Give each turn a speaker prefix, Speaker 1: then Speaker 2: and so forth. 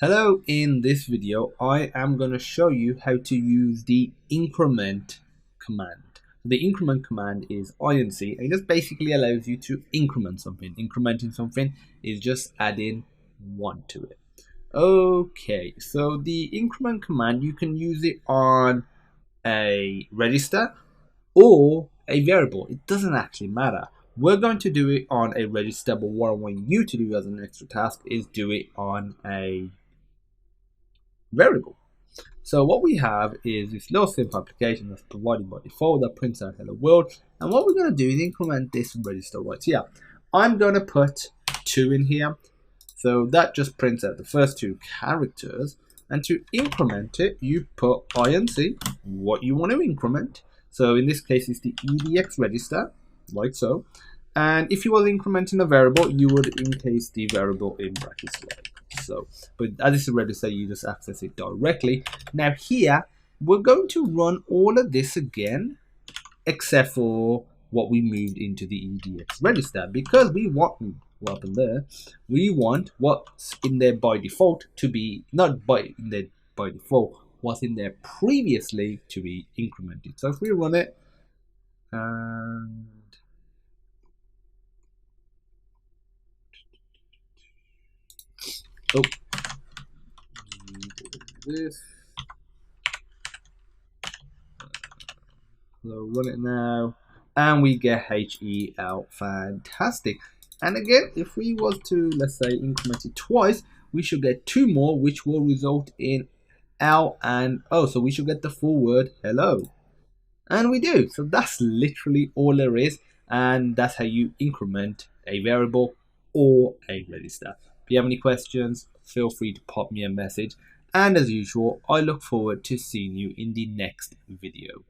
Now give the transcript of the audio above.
Speaker 1: Hello, in this video I am going to show you how to use the increment command. The increment command is INC and it just basically allows you to increment something. Incrementing something is just adding 1 to it. Okay, so the increment command, you can use it on a register or a variable. It doesn't actually matter. We're going to do it on a register, but what I want you to do as an extra task is do it on a variable. So what we have is this little simple application that's provided by default that prints out hello world. And what we're going to do is increment this register right here. I'm going to put 2 in here. So that just prints out the first 2 characters. And to increment it, you put INC, what you want to increment. So in this case, it's the EDX register, like so. And if you were incrementing a variable, you would encase the variable in brackets like so. But as it's a register, you just access it directly. Now here, we're going to run all of this again, except for what we moved into the EDX register, because we want what happened there. We want what's in there by default to be not by in there by default, what's in there previously to be incremented. So if we run it and this. So run it now, and we get HE out. Fantastic. And again, if we was to, let's say, increment it twice, we should get 2 more, which will result in L and O. So we should get the full word hello. And we do. So that's literally all there is. And that's how you increment a variable or a register. If you have any questions, feel free to pop me a message. And as usual, I look forward to seeing you in the next video.